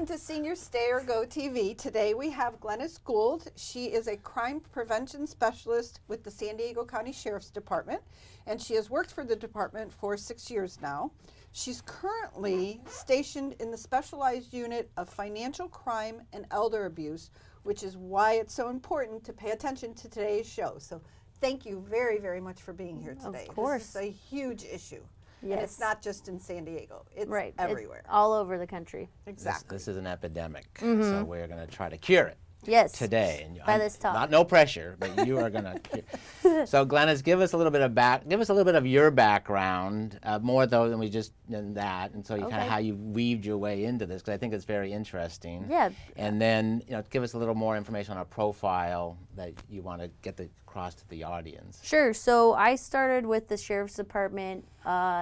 to Senior Stay or Go TV. Today we have Glennis Gould. She is a crime prevention specialist with the San Diego County Sheriff's Department, and she has worked for the department for 6 years now. She's currently stationed in the specialized unit of financial crime and elder abuse, which is why it's so important to pay attention to today's show. So thank you very, very much for being here today. Of course. This is a huge issue. Yes. And it's not just in San Diego. It's right. everywhere. It's all over the country. Exactly. This is an epidemic, so we're going to try to cure it. Yes. Today. And By this talk. No pressure, but you are going to. So, Glennis, give us a little bit of your background, more though than we just than that, and so you kind of how you weaved your way into this, because I think it's very interesting. Yeah. And then give us a little more information on a profile that you want to get across to the audience. Sure. So I started with the Sheriff's Department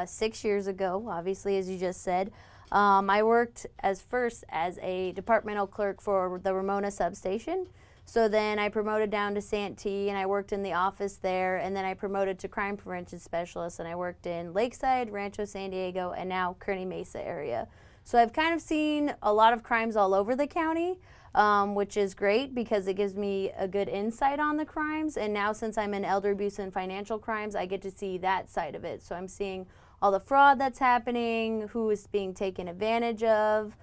6 years ago, obviously, as you just said. I worked first as a departmental clerk for the Ramona substation. So then I promoted down to Santee, and I worked in the office there, and then I promoted to crime prevention specialist, and I worked in Lakeside, Rancho San Diego, and now Kearney Mesa area. So I've kind of seen a lot of crimes all over the county, which is great because it gives me a good insight on the crimes. And now since I'm in elder abuse and financial crimes, I get to see that side of it. So I'm seeing all the fraud that's happening, who is being taken advantage of,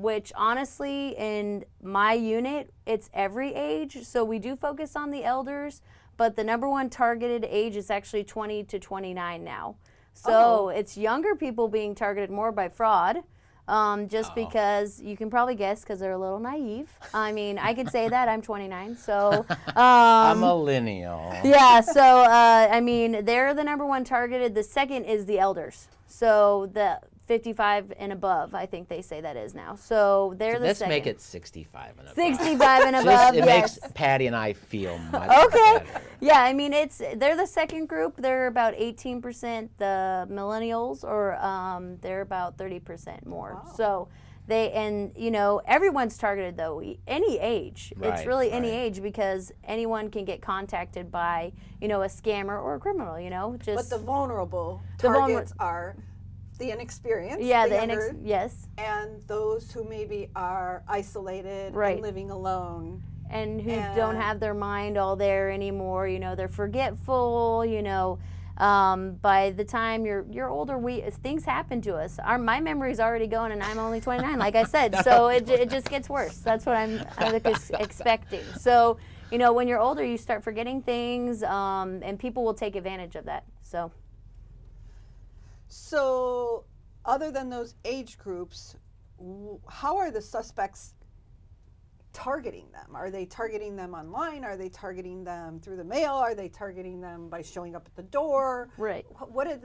which honestly in my unit, it's every age. So we do focus on the elders, but the #1 targeted age is actually 20 to 29 now. So it's younger people being targeted more by fraud. Because you can probably guess because they're a little naive. I mean, I could say that I'm 29, so I'm a millennial. Yeah, so I mean, they're the #1 targeted. The second is the elders, so the 55 and above, I think they say that is now. So they're the second. Let's make it 65 and above. 65 and above, it yes. makes Patty and I feel much Okay. better. Yeah, I mean, they're the second group. They're about 18% the millennials, or they're about 30% more. Wow. So everyone's targeted though, any age. It's really any age, because anyone can get contacted by, a scammer or a criminal, But the vulnerable targets are the inexperienced, yeah, the younger, yes, and those who maybe are isolated and living alone. And who don't have their mind all there anymore, they're forgetful, by the time you're older, things happen to us. My memory's already going, and I'm only 29, like I said, so it just gets worse. That's what I'm expecting. So, when you're older, you start forgetting things, and people will take advantage of that, So, other than those age groups, how are the suspects targeting them? Are they targeting them online? Are they targeting them through the mail? Are they targeting them by showing up at the door? Right. What are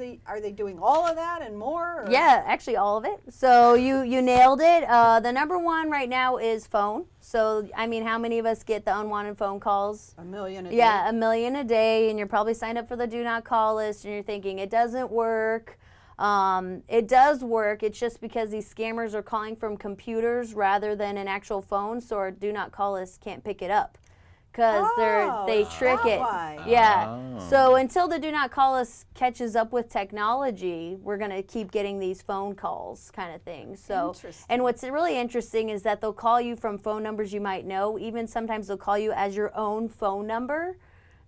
they doing all of that and more? Or? Yeah, actually all of it. So you nailed it. The #1 right now is phone. So, I mean, how many of us get the unwanted phone calls? 1 million a day. Yeah, 1 million a day, and you're probably signed up for the do not call list, and you're thinking it doesn't work. It does work. It's just because these scammers are calling from computers rather than an actual phone, so our do not call list can't pick it up because they trick it. Why? Yeah. So until the do not call list catches up with technology, we're going to keep getting these phone calls kind of thing. So, and what's really interesting is that they'll call you from phone numbers you might know. Even sometimes they'll call you as your own phone number.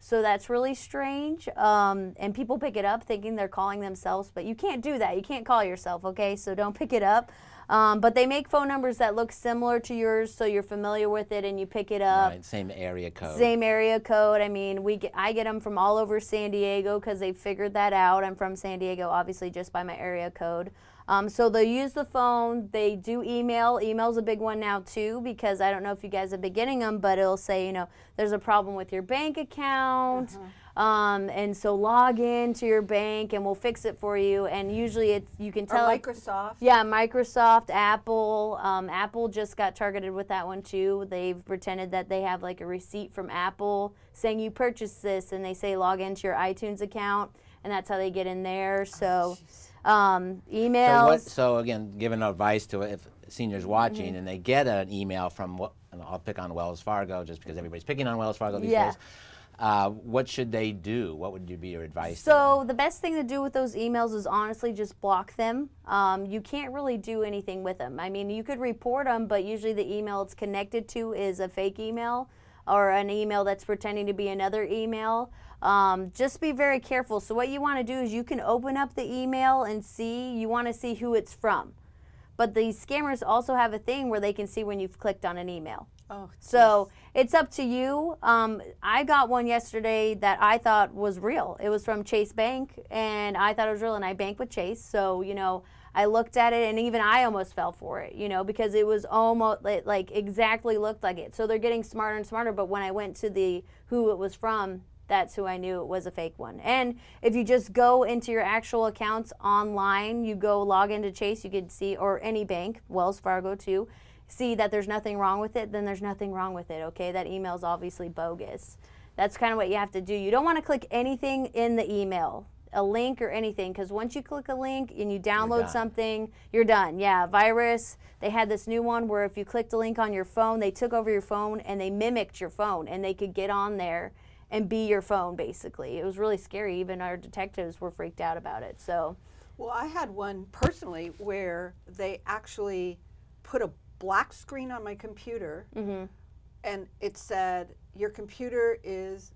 So that's really strange, and people pick it up thinking they're calling themselves, but you can't do that. You can't call yourself, okay? So don't pick it up. But they make phone numbers that look similar to yours, so you're familiar with it and you pick it up. Right, same area code. Same area code. I mean, I get them from all over San Diego because they figured that out. I'm from San Diego, obviously, just by my area code. So they'll use the phone. They do email. Email's a big one now too, because I don't know if you guys have been getting them, but it'll say, there's a problem with your bank account. And so log in to your bank and we'll fix it for you. And usually you can tell. Or Microsoft. Yeah, Microsoft, Apple. Apple just got targeted with that one too. They've pretended that they have like a receipt from Apple saying you purchased this, and they say log into your iTunes account, and that's how they get in there. So. Emails. So again, giving advice to if seniors watching and they get an email from and I'll pick on Wells Fargo just because everybody's picking on Wells Fargo these days. what should they do? What would be your advice to So them? the best thing to do with those emails is honestly just block them. You can't really do anything with them. I mean, you could report them, but usually the email it's connected to is a fake email or an email that's pretending to be another email. Just be very careful. So what you want to do is you can open up the email and see, you want to see who it's from. But these scammers also have a thing where they can see when you've clicked on an email. Oh, So it's up to you. I got one yesterday that I thought was real. It was from Chase Bank, and I thought it was real, and I bank with Chase. So, I looked at it, and even I almost fell for it, because it was almost like exactly looked like it. So they're getting smarter and smarter, but when I went to who it was from, that's who I knew it was a fake one. And if you just go into your actual accounts online, you go log into Chase, you could see, or any bank, Wells Fargo too, see that there's nothing wrong with it, then there's nothing wrong with it, okay? That email's obviously bogus. That's kind of what you have to do. You don't want to click anything in the email, a link or anything, because once you click a link and you download something, you're done. Yeah, virus, they had this new one where if you clicked a link on your phone, they took over your phone and they mimicked your phone, and they could get on there and be your phone, basically. It was really scary. Even our detectives were freaked out about it. So, well, I had one personally where they actually put a black screen on my computer, and it said, your computer is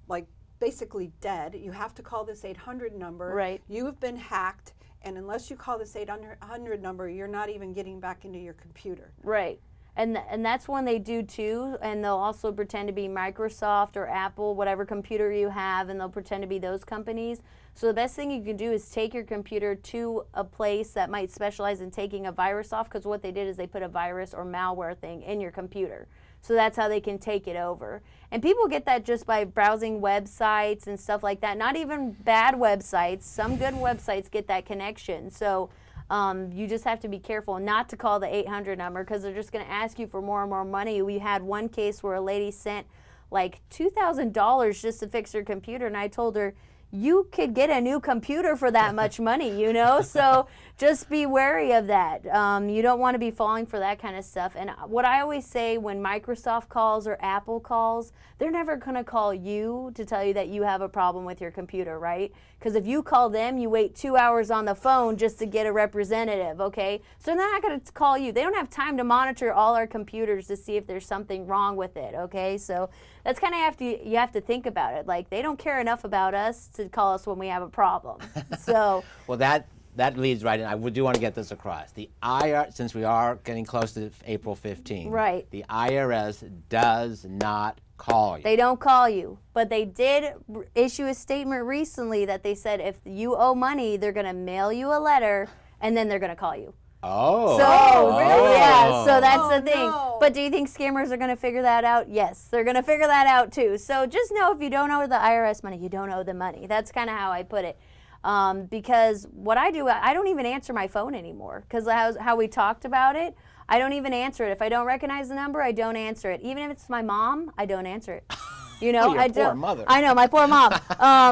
like basically dead. You have to call this 800 number. Right. You have been hacked, and unless you call this 800 number, you're not even getting back into your computer. right. And that's when they do too, and they'll also pretend to be Microsoft or Apple, whatever computer you have, and they'll pretend to be those companies. So the best thing you can do is take your computer to a place that might specialize in taking a virus off, because what they did is they put a virus or malware thing in your computer. So that's how they can take it over. And people get that just by browsing websites and stuff like that. Not even bad websites. Some good websites get that connection. So you just have to be careful not to call the 800 number, because they're just going to ask you for more and more money. We had one case where a lady sent like $2,000 just to fix her computer, and I told her, you could get a new computer for that much money, So just be wary of that. You don't want to be falling for that kind of stuff. And what I always say, when Microsoft calls or Apple calls, they're never going to call you to tell you that you have a problem with your computer, right? Because if you call them, you wait 2 hours on the phone just to get a representative, okay? So they're not going to call you. They don't have time to monitor all our computers to see if there's something wrong with it, okay? So that's kind of you have to think about it. Like, they don't care enough about us to call us when we have a problem. So Well, that leads right in. I do want to get this across. The IRS, since we are getting close to April 15th, Right. the IRS does not call you. they don't call you, but they did issue a statement recently that they said if you owe money, they're going to mail you a letter, and then they're going to call you. Oh. So, really? yeah, so that's Oh, the thing. no. But do you think scammers are going to figure that out? Yes, they're going to figure that out too. So just know, if you don't owe the IRS money, you don't owe them money. That's kind of how I put it. Because what I do, I don't even answer my phone anymore, because how we talked about it. I don't even answer it. If I don't recognize the number, I don't answer it. Even if it's my mom, I don't answer it. Your I poor don't. mother. I know, my poor mom.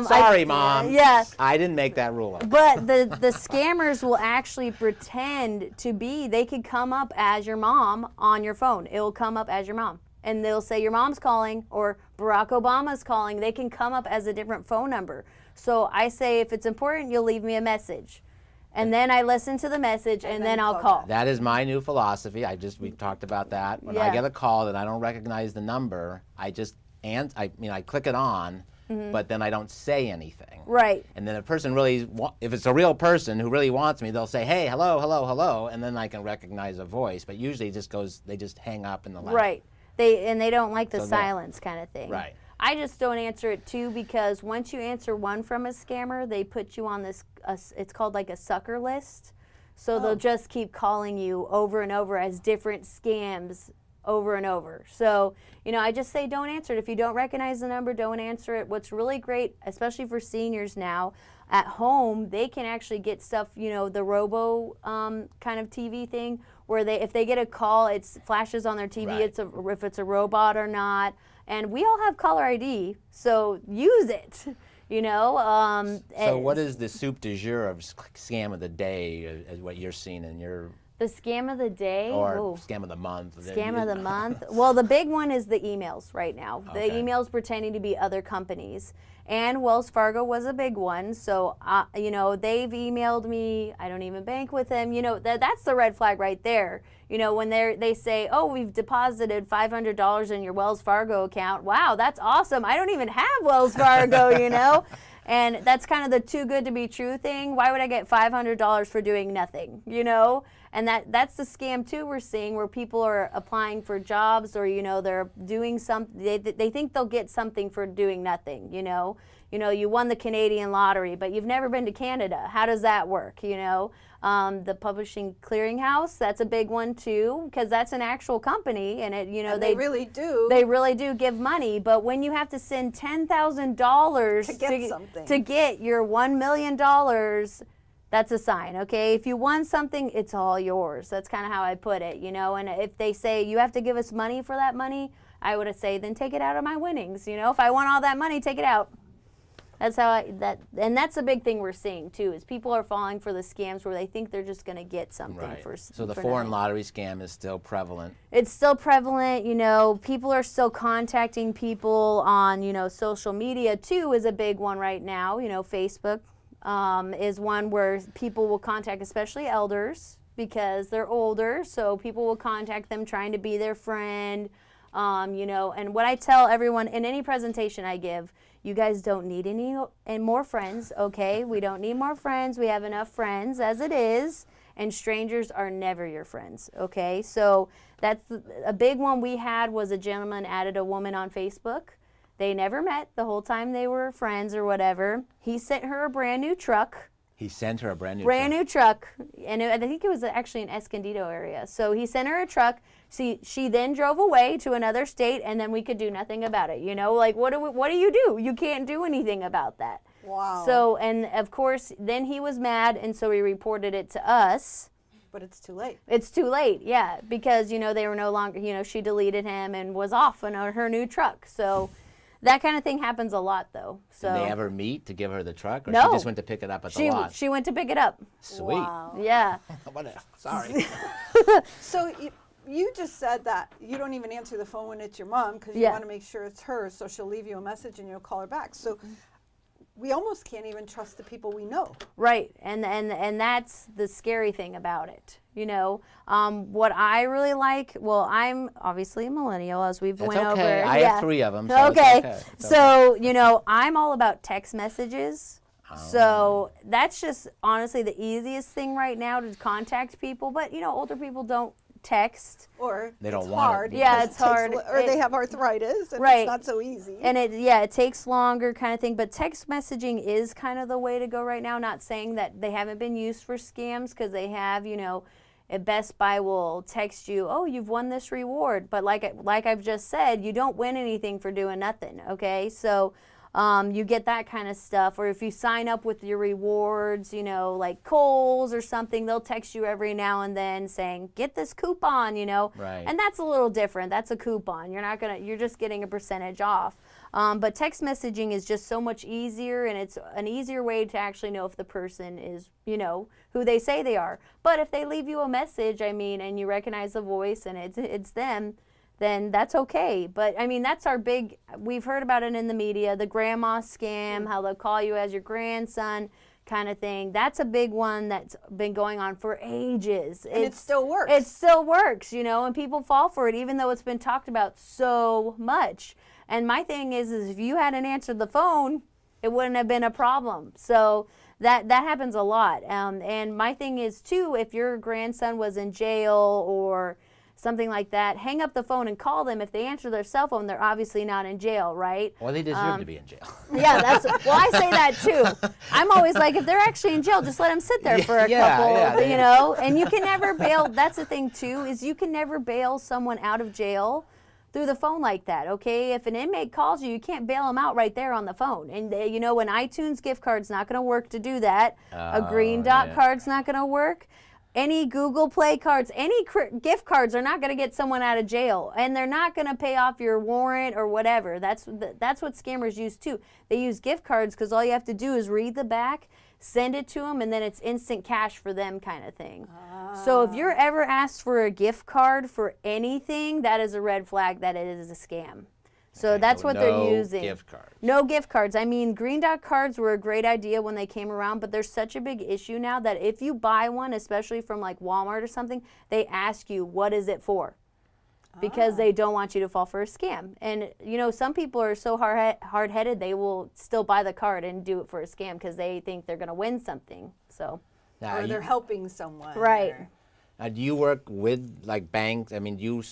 Sorry, Mom. Yeah. I didn't make that rule up. But the scammers will actually pretend to be, they could come up as your mom on your phone. It will come up as your mom. And they'll say your mom's calling or Barack Obama's calling. They can come up as a different phone number. So I say, if it's important, you'll leave me a message. And then I listen to the message, and then I'll call. That is my new philosophy. We talked about that. When I Yeah. get a call that I don't recognize the number, I just I click it on, but then I don't say anything. Right. And then if it's a real person who really wants me, they'll say, "Hey, hello, hello, hello," and then I can recognize a voice. But usually they just hang up in the line. Right. They don't like the So silence kind of thing. Right. I just don't answer it too, because once you answer one from a scammer, they put you on this, it's called like a sucker list. So they'll just keep calling you over and over as different scams over and over. So, I just say don't answer it. If you don't recognize the number, don't answer it. What's really great, especially for seniors now, at home, they can actually get stuff, the robo kind of TV thing, where if they get a call, it flashes on their TV Right. if it's a robot or not. And we all have caller ID, so use it. So what is the soup du jour of scam of the day, as what you're seeing in your The scam of the day? Or Ooh. scam of the month? Scam of the month? Well, the big one is the emails right now. Okay. The emails pretending to be other companies. And Wells Fargo was a big one. So, you know, they've emailed me. I don't even bank with them. You know, that's the red flag right there. You know, when they say, oh, we've deposited $500 in your Wells Fargo account. Wow, that's awesome. I don't even have Wells Fargo, you know. And that's kind of the too good to be true thing. Why would I get $500 for doing nothing, you know? And that's the scam too we're seeing, where people are applying for jobs, or, you know, they're doing something, they think they'll get something for doing nothing, you know. You know, you won the Canadian lottery, but you've never been to Canada. How does that work, you know? The Publishing Clearinghouse, that's a big one too, because that's an actual company, and it, you know, and they really do. They really do give money, but when you have to send $10,000 to get your $1 million, that's a sign, okay? If you won something, it's all yours. That's kind of how I put it, you know? And if they say you have to give us money for that money, I would say then take it out of my winnings, you know? If I want all that money, take it out. That's how and that's a big thing we're seeing too, is people are falling for the scams where they think they're just going to get something for So the for foreign nothing. lottery scam is still prevalent. It's still prevalent, you know. People are still contacting people on, you know, social media too is a big one right now. You know, Facebook is one where people will contact, especially elders, because they're older. So people will contact them trying to be their friend, you know. And what I tell everyone in any presentation I give, you guys don't need any more friends, okay? We don't need more friends. We have enough friends as it is, and strangers are never your friends, okay? So that's a big one we had. Was a gentleman added a woman on Facebook. They never met the whole time they were friends or whatever. He sent her a brand new truck. He sent her a brand new truck, and I think it was actually in Escondido area. So he sent her a truck. She then drove away to another state, and then we could do nothing about it. You know, like what do you do? You can't do anything about that. Wow. So, and of course, then he was mad, and so he reported it to us. But it's too late. It's too late, yeah, because, you know, they were no longer, you know, she deleted him and was off in her new truck. So that kind of thing happens a lot, though. So Did they ever meet to give her the truck, or No. she just went to pick it up at the lot? She went to pick it up. Sweet. Wow. Yeah. Sorry. So you just said that you don't even answer the phone when it's your mom because you Yeah. want to make sure it's her, so she'll leave you a message and you'll call her back. So we almost can't even trust the people we know. Right, and that's the scary thing about it. You know, what I really like. Well, I'm obviously a millennial, as we've went over. I have 3 of them. So okay. It's okay. It's So you know, I'm all about text messages. So that's just honestly the easiest thing right now to contact people. But you know, older people don't text. Or They don't it's want it hard. because Yeah, because it's it takes hard. or they have arthritis and Right. it's not so easy. And it takes longer kind of thing, but text messaging is kind of the way to go right now. Not saying that they haven't been used for scams, because they have, you know, at Best Buy will text you, oh, you've won this reward. But like I've just said, you don't win anything for doing nothing, okay? So you get that kind of stuff. Or if you sign up with your rewards, you know, like Kohl's or something, they'll text you every now and then saying, get this coupon, you know. Right. And that's a little different. That's a coupon. You're just getting a percentage off. But text messaging is just so much easier, and it's an easier way to actually know if the person is, you know, who they say they are. But if they leave you a message, I mean, and you recognize the voice and it's them, then that's okay. But I mean, that's our big, we've heard about it in the media, the grandma scam, how they'll call you as your grandson kind of thing. That's a big one that's been going on for ages. And it still works. It still works, you know, and people fall for it, even though it's been talked about so much. And my thing is if you hadn't answered the phone, it wouldn't have been a problem. So that happens a lot. And my thing is too, if your grandson was in jail or something like that, hang up the phone and call them. If they answer their cell phone, they're obviously not in jail, right? Well, they deserve to be in jail. Yeah, well, I say that too. I'm always like, if they're actually in jail, just let them sit there for a couple, you know. And you can never bail. That's the thing too, is you can never bail someone out of jail through the phone like that, okay? If an inmate calls you, you can't bail them out right there on the phone. And you know, an iTunes gift card's not going to work to do that. A Green Dot card's not going to work. any Google Play cards, any gift cards are not going to get someone out of jail, and they're not going to pay off your warrant or whatever. That's what scammers use too. They use gift cards because all you have to do is read the back, send it to them, and then it's instant cash for them kind of thing. So if you're ever asked for a gift card for anything, that is a red flag that it is a scam. So that's what they're using. No gift cards. No gift cards. I mean, green dot cards were a great idea when they came around, but there's such a big issue now that if you buy one, especially from like Walmart or something, they ask you, what is it for? Because they don't want you to fall for a scam. And, you know, some people are so hard-headed, they will still buy the card and do it for a scam because they think they're going to win something. So, Now, or they're helping someone. Right. Do you work with like banks? I mean, do you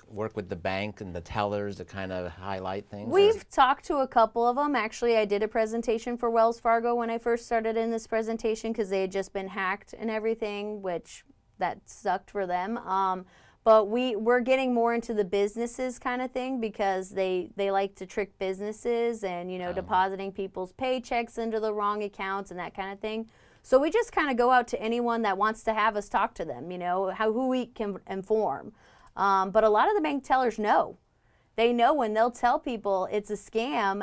work with the bank and the tellers to kind of highlight things? We've talked to a couple of them. Actually, I did a presentation for Wells Fargo when I first started in this presentation because they had just been hacked and everything, which that sucked for them. But we're getting more into the businesses kind of thing because they like to trick businesses and, you know, depositing people's paychecks into the wrong accounts and that kind of thing. So we just kind of go out to anyone that wants to have us talk to them, you know, who we can inform. But a lot of the bank tellers know. They know when they'll tell people it's a scam,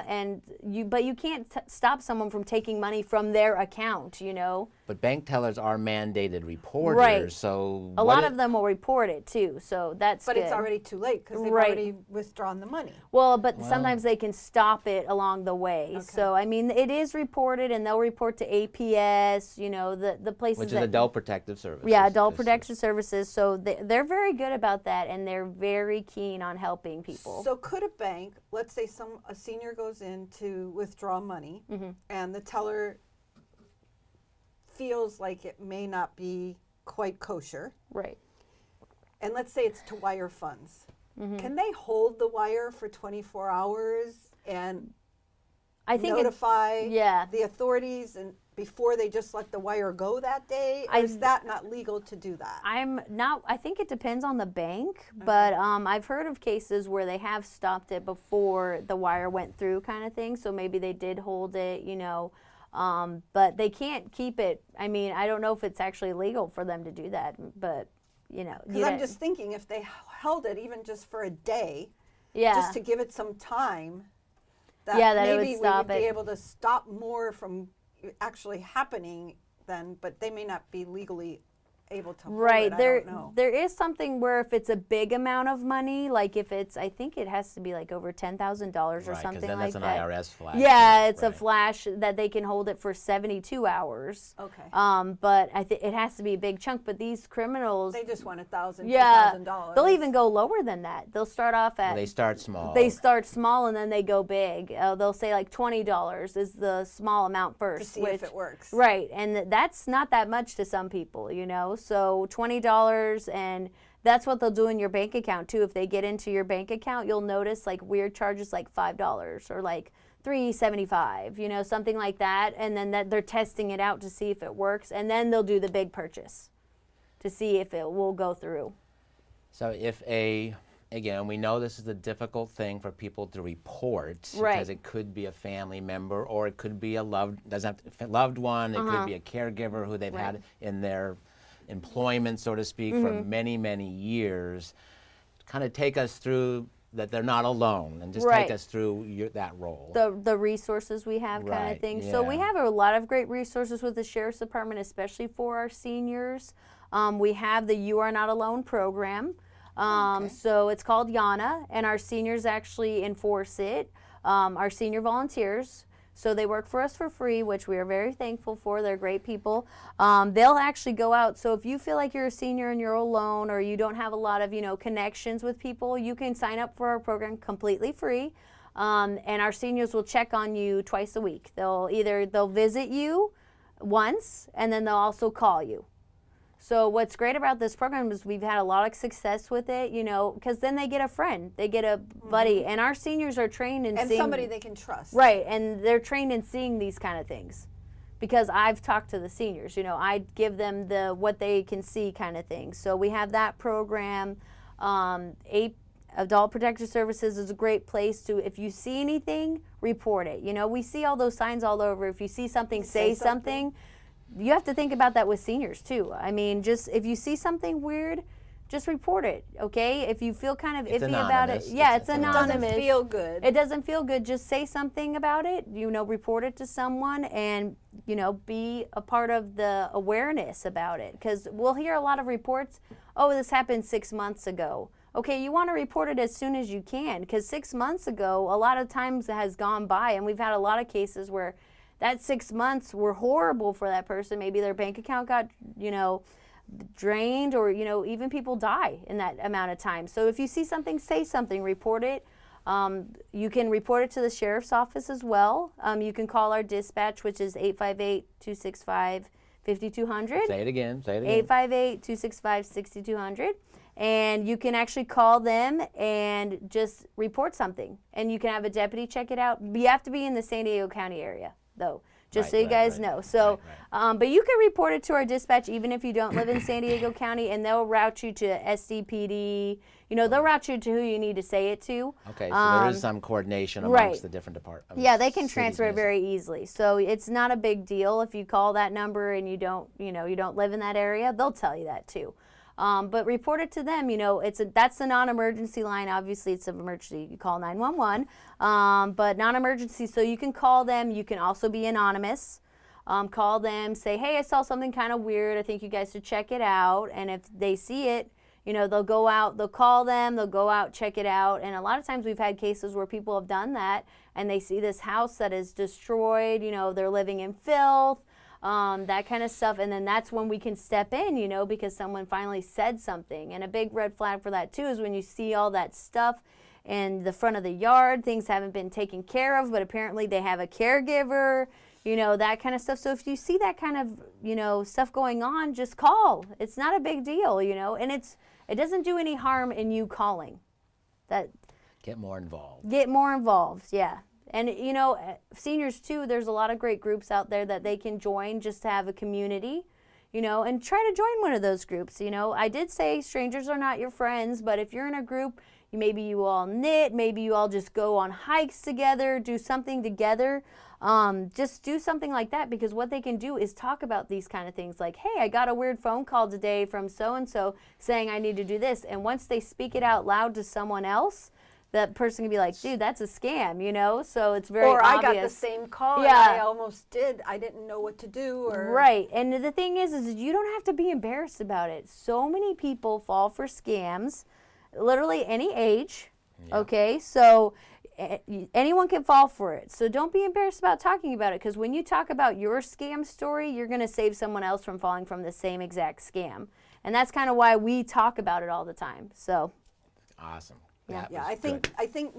but you can't stop someone from taking money from their account, you know. But bank tellers are mandated reporters, right. So a lot of them will report it too, so that's But good. it's already too late because they've Right. already withdrawn the money. Well, but sometimes they can stop it along the way. Okay. So, I mean, it is reported, and they'll report to APS, you know, the places which is that... Adult Protective Services. Yeah, Adult Protection Services. So they're very good about that, and they're very keen on helping people. So could a bank, let's say a senior goes in to withdraw money, and the teller feels like it may not be quite kosher, Right. and let's say it's to wire funds. Can they hold the wire for 24 hours and I think notify yeah. the authorities and before they just let the wire go that day? Or is that not legal to do that? I think it depends on the bank, but I've heard of cases where they have stopped it before the wire went through kind of thing. So maybe they did hold it, you know, but they can't keep it. I mean, I don't know if it's actually legal for them to do that, but, you know. Because I'm just thinking if they held it even just for a day, yeah. just to give it some time, that that it would maybe we stop would be it. able to stop more from actually happening then, but they may not be legally able to hold Right. it. I don't know. There is something where if it's a big amount of money, like if it's, I think it has to be like over $10,000 or Right, 'cause something then like that's that. an IRS flash. Yeah, it's a Right. flash that they can hold it for 72 hours. Okay. But it has to be a big chunk. But these criminals, They just want $1,000, yeah, $2,000. they'll even go lower than that. They'll start off at. Well, they start small. They start small and then they go big. They'll say like $20 is the small amount first. to see if it works. Right, and that's not that much to some people, you know. So $20, and that's what they'll do in your bank account too. If they get into your bank account, you'll notice like weird charges like $5 or like $3.75, you know, something like that. And then that they're testing it out to see if it works, and then they'll do the big purchase to see if it will go through. So again, we know this is a difficult thing for people to report Right. because it could be a family member or it could be a loved one. It could be a caregiver who they've had in their employment, so to speak, for many, many years. Kind of take us through that they're not alone, and just Right. take us through that role. The resources we have kind Right, of thing. So we yeah. have a lot of great resources with the Sheriff's Department, especially for our seniors. We have the You Are Not Alone program. So it's called YANA, and our seniors actually enforce it. Our senior volunteers, so they work for us for free, which we are very thankful for. They're great people. They'll actually go out. So if you feel like you're a senior and you're alone, or you don't have a lot of, you know, connections with people, you can sign up for our program completely free. And our seniors will check on you twice a week. They'll visit you once, and then they'll also call you. So what's great about this program is we've had a lot of success with it, you know, because then they get a friend, they get a buddy, and our seniors are trained in seeing somebody they can trust. Right, and they're trained in seeing these kind of things, because I've talked to the seniors. You know, I give them what they can see kind of thing. So we have that program. Adult Protective Services is a great place to, if you see anything, report it. You know, we see all those signs all over. If you see something, say something. you have to think about that with seniors too. I mean, just if you see something weird, just report it, okay? If you feel kind of It's iffy about it, anonymous. yeah, It's it's anonymous. anonymous. Doesn't feel good. It doesn't feel good. Just say something about it, report it to someone, and, be a part of the awareness about it. Because we'll hear a lot of reports, oh, this happened 6 months ago. Okay, you want to report it as soon as you can, because 6 months ago, a lot of times has gone by, and we've had a lot of cases where that 6 months were horrible for that person. Maybe their bank account got, drained, or even people die in that amount of time. So if you see something, say something, report it. You can report it to the sheriff's office as well. You can call our dispatch, which is 858-265-5200. Say it again. 858-265-6200. And you can actually call them and just report something, and you can have a deputy check it out. You have to be in the San Diego County area though, just so you guys know. So, but you can report it to our dispatch even if you don't live in San Diego County, and they'll route you to SDPD. They'll route you to who you need to say it to. Okay, so there is some coordination amongst the different departments. Yeah, they can transfer it very easily. So it's not a big deal if you call that number and you don't live in that area. They'll tell you that too. But report it to them. That's the non-emergency line. Obviously, it's an emergency. You call 911. But non-emergency, so you can call them. You can also be anonymous. Call them, say, hey, I saw something kind of weird. I think you guys should check it out. And if they see it, they'll go out, they'll call them, they'll go out, check it out. And a lot of times we've had cases where people have done that, and they see this house that is destroyed. They're living in filth. That kind of stuff, and then that's when we can step in, because someone finally said something. And a big red flag for that too is when you see all that stuff in the front of the yard, things haven't been taken care of, but apparently they have a caregiver, that kind of stuff. So if you see that kind of, stuff going on, just call. It's not a big deal, and it doesn't do any harm in you calling. Get more involved. Get more involved, yeah. And, seniors, too, there's a lot of great groups out there that they can join just to have a community, and try to join one of those groups. I did say strangers are not your friends, but if you're in a group, maybe you all knit, maybe you all just go on hikes together, do something together. Just do something like that, because what they can do is talk about these kind of things like, hey, I got a weird phone call today from so-and-so saying I need to do this. And once they speak it out loud to someone else, that person can be like, dude, that's a scam, so it's very obvious. Or I got the same call, and I almost did. I didn't know what to do. Right, and the thing is you don't have to be embarrassed about it. So many people fall for scams, literally any age, okay? So anyone can fall for it. So don't be embarrassed about talking about it, because when you talk about your scam story, you're going to save someone else from falling from the same exact scam. And that's kind of why we talk about it all the time. So awesome. Yeah, I think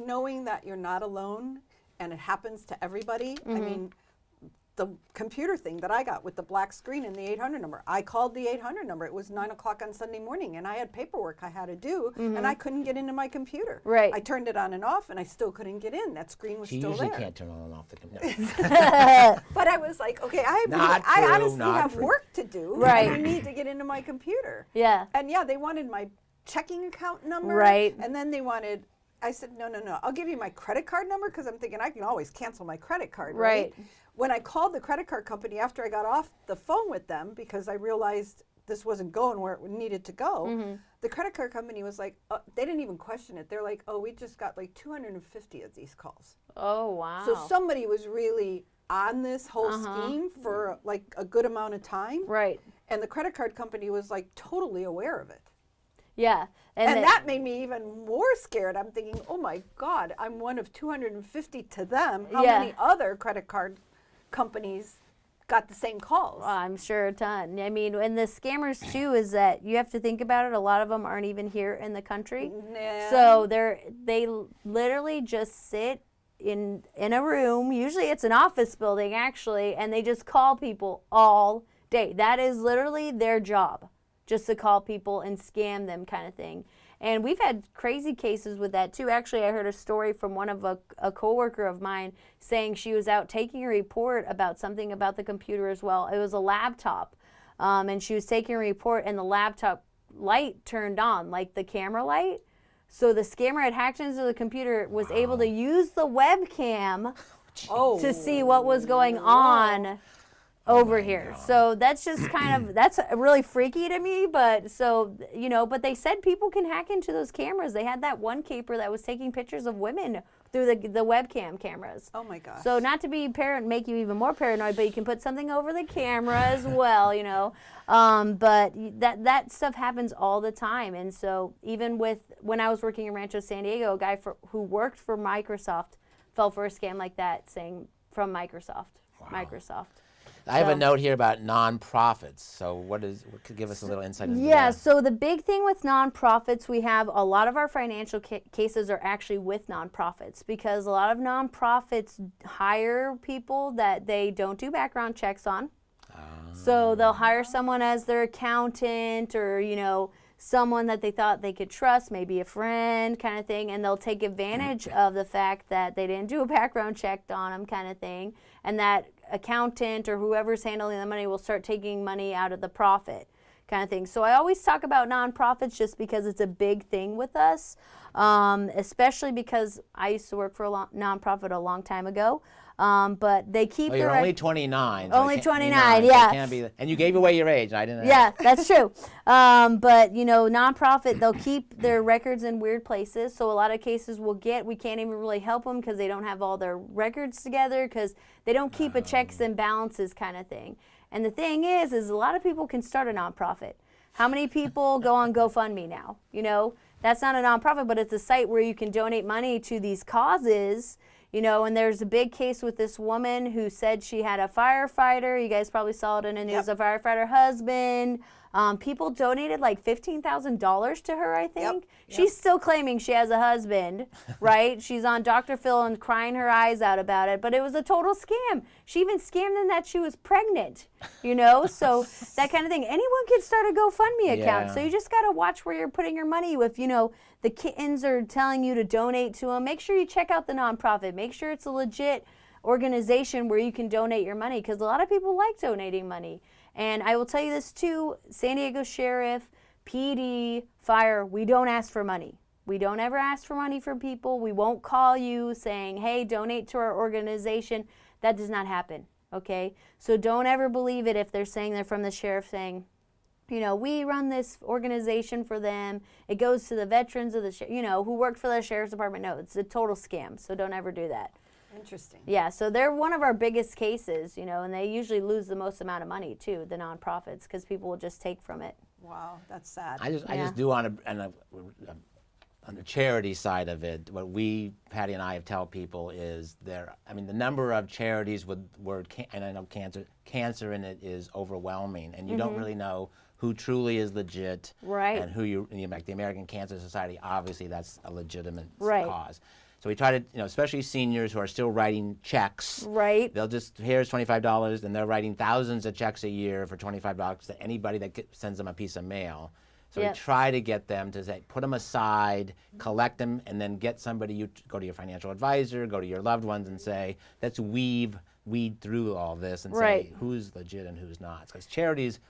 knowing that you're not alone and it happens to everybody. I mean, the computer thing that I got with the black screen and the 800 number. I called the 800 number. It was 9 o'clock on Sunday morning, and I had paperwork I had to do, and I couldn't get into my computer. Right. I turned it on and off, and I still couldn't get in. That screen was still there. You usually can't turn on and off the computer. But I was like, okay, I honestly have work to do. Right. And I need to get into my computer. Yeah. And they wanted my checking account number. Right. And then I said, no, I'll give you my credit card number, because I'm thinking I can always cancel my credit card, right? When I called the credit card company after I got off the phone with them, because I realized this wasn't going where it needed to go, the credit card company was like, they didn't even question it. They're like, oh, we just got like 250 of these calls. Oh, wow. So somebody was really on this whole scheme for like a good amount of time. Right. And the credit card company was like totally aware of it. Yeah. And that made me even more scared. I'm thinking, oh my God, I'm one of 250 to them. How many other credit card companies got the same calls? Well, I'm sure a ton. I mean, and the scammers too is that you have to think about it. A lot of them aren't even here in the country. Nah. So they literally just sit in a room. Usually it's an office building actually, and they just call people all day. That is literally their job. Just to call people and scam them kind of thing. And we've had crazy cases with that too. Actually, I heard a story from one of a coworker of mine saying she was out taking a report about something about the computer as well. It was a laptop. And she was taking a report, and the laptop light turned on, like the camera light. So the scammer had hacked into the computer, was able to use the webcam to see what was going on over my here. God. So that's just kind of, that's really freaky to me, but so, but they said people can hack into those cameras. They had that one caper that was taking pictures of women through the webcam cameras. Oh my gosh. So not to be make you even more paranoid, but you can put something over the camera as well, But that stuff happens all the time. And so even when I was working in Rancho San Diego, a guy who worked for Microsoft fell for a scam like that, saying from Microsoft. Wow. Microsoft. I have a So- note here about nonprofits. So what could give us a little insight into Yeah, that? so the big thing with nonprofits, we have a lot of our financial cases are actually with nonprofits because a lot of nonprofits hire people that they don't do background checks on. So they'll hire someone as their accountant or, someone that they thought they could trust, maybe a friend kind of thing, and they'll take advantage of the fact that they didn't do a background check on them kind of thing, and that accountant or whoever's handling the money will start taking money out of the profit kind of thing. So I always talk about nonprofits just because it's a big thing with us, especially because I used to work for a nonprofit a long time ago. But they keep You're their only 29. so Only it can't- 29, so it yeah. can't be, and you gave away your age. I didn't. Yeah, that's true. But nonprofit, they'll keep their records in weird places. So a lot of cases we can't even really help them because they don't have all their records together because they don't keep a checks and balances kind of thing. And the thing is a lot of people can start a nonprofit. How many people go on GoFundMe now? That's not a nonprofit, but it's a site where you can donate money to these causes. And there's a big case with this woman who said she had a firefighter. You guys probably saw it in the news. Yep. A firefighter husband. People donated like $15,000 to her, I think. Yep. She's still claiming she has a husband, right? She's on Dr. Phil and crying her eyes out about it, but it was a total scam. She even scammed them that she was pregnant, So that kind of thing. Anyone can start a GoFundMe account. Yeah. So you just got to watch where you're putting your money. If, the kittens are telling you to donate to them, make sure you check out the nonprofit. Make sure it's a legit organization where you can donate your money because a lot of people like donating money. And I will tell you this too, San Diego Sheriff, PD, Fire, we don't ask for money. We don't ever ask for money from people. We won't call you saying, hey, donate to our organization. That does not happen, okay? So don't ever believe it if they're saying they're from the sheriff saying, we run this organization for them. It goes to the veterans of the, who worked for the sheriff's department. No, it's a total scam. So don't ever do that. Interesting. Yeah, so they're one of our biggest cases, and they usually lose the most amount of money too, the nonprofits, because people will just take from it. Wow, that's sad. I just do on the charity side of it. What Patty and I tell people is the number of charities with word and I know cancer in it is overwhelming, and you don't really know who truly is legit, Right. And who like the American Cancer Society. Obviously, that's a legitimate Right. cause. So we try to, especially seniors who are still writing checks. Right. They'll here's $25, and they're writing thousands of checks a year for $25 to anybody that sends them a piece of mail. So Yep. we try to get them to say, put them aside, collect them, and then get somebody. You go to your financial advisor, go to your loved ones, and say, let's weed through all this and Right. say who's legit and who's not. Because charities,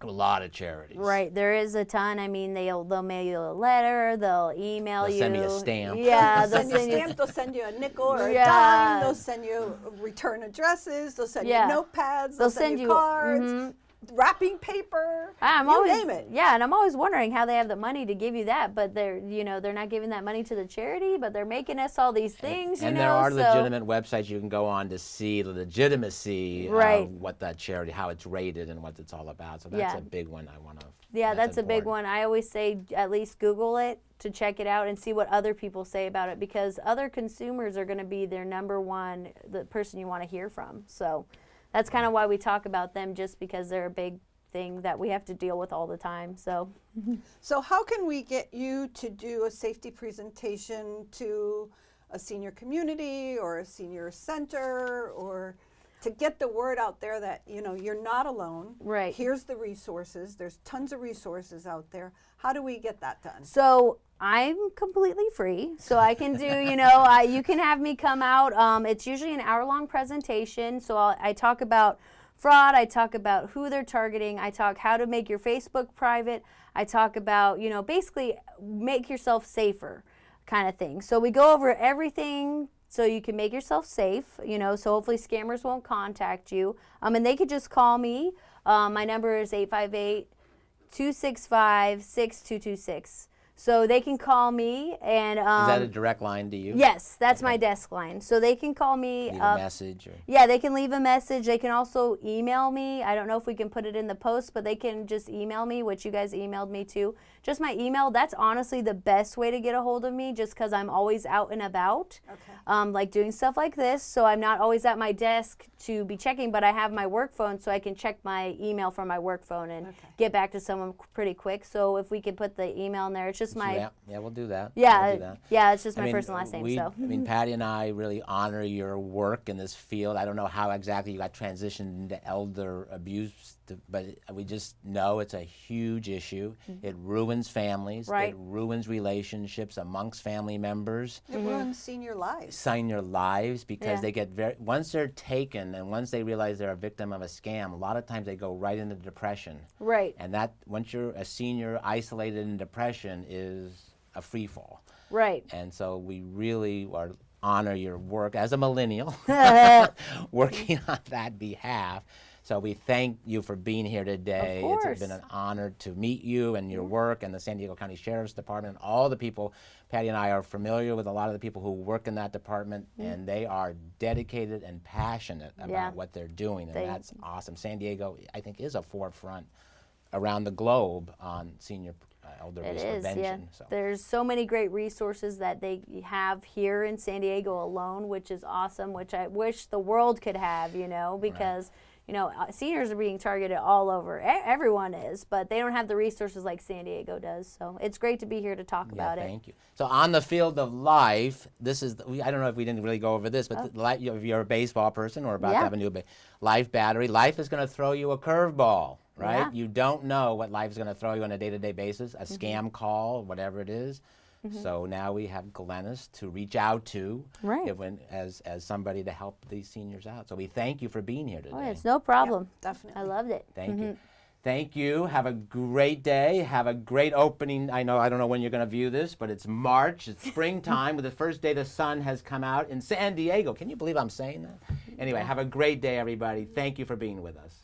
a lot of charities. Right, there is a ton. They'll mail you a letter, they'll email They'll you. send me a stamp. Yeah, They'll send you a stamp, they'll send you a nickel or a Yeah. dime, they'll send you return addresses, they'll send Yeah. you notepads, They'll send send you you- cards, wrapping paper, I'm you always, name it. Yeah, and I'm always wondering how they have the money to give you that, but they're not giving that money to the charity, but they're making us all these things, And there are legitimate websites you can go on to see the legitimacy Right. of what that charity, how it's rated and what it's all about. So that's Yeah. a big one I want to. Yeah, that's a big important. one. I always say at least Google it to check it out and see what other people say about it because other consumers are going to be their number one, the person you want to hear from. So that's kind of why we talk about them just because they're a big thing that we have to deal with all the time. So So how can we get you to do a safety presentation to a senior community or a senior center or to get the word out there that, you're not alone. Right. Here's the resources. There's tons of resources out there. How do we get that done? So I'm completely free. So I can do, you can have me come out. It's usually an hour-long presentation. So I talk about fraud. I talk about who they're targeting. I talk how to make your Facebook private. I talk about, basically make yourself safer kind of thing. So we go over everything so you can make yourself safe, you know, so hopefully scammers won't contact you. And they could just call me. My number is 858-265-6226. So they can call me, and Is that a direct line to you? yes, that's my desk line. So they can call me. Leave a message. Or... Yeah, they can leave a message. They can also email me. I don't know if we can put it in the post, but they can just email me, which you guys emailed me too. Just my email. That's honestly the best way to get a hold of me, just because I'm always out and about, like doing stuff like this. So I'm not always at my desk to be checking, but I have my work phone, so I can check my email from my work phone and get back to someone pretty quick. So if we could put the email in there, it's just my... Yeah, we'll do that. Yeah, we'll do that. yeah, it's just my first and last name. So. I mean, Patty and I really honor your work in this field. I don't know how exactly you got transitioned into elder abuse, but we just know it's a huge issue. It ruins families. Right. It ruins relationships amongst family members. It ruins senior lives. Senior lives, because they get once they're taken and once they realize they're a victim of a scam, a lot of times they go right into depression. Right. And that, once you're a senior isolated in depression, is a free fall. Right. And so we really honor your work as a millennial working on that behalf. So we thank you for being here today. Of course. It's been an honor to meet you and your work and the San Diego County Sheriff's Department, all the people. Patty and I are familiar with a lot of the people who work in that department, and they are dedicated and passionate about what they're doing, and that's awesome. San Diego, I think, is a forefront around the globe on senior elder abuse prevention. Yeah. So. There's so many great resources that they have here in San Diego alone, which is awesome, which I wish the world could have, you know, because you know, seniors are being targeted all over. Everyone is, but they don't have the resources like San Diego does. So it's great to be here to talk about it. Thank you. So on the field of life, this is, I don't know if we didn't really go over this, but if you're a baseball person or about to have a new life battery, life is going to throw you a curveball, right? Yeah. You don't know what life is going to throw you on a day-to-day basis, a scam call, whatever it is. So now we have Glennis to reach out to as somebody to help these seniors out. So we thank you for being here today. Oh, it's no problem. Yeah, definitely. I loved it. Thank you. Thank you. Have a great day. Have a great opening. I don't know when you're going to view this, but it's March. It's springtime with the first day the sun has come out in San Diego. Can you believe I'm saying that? Anyway, have a great day, everybody. Thank you for being with us.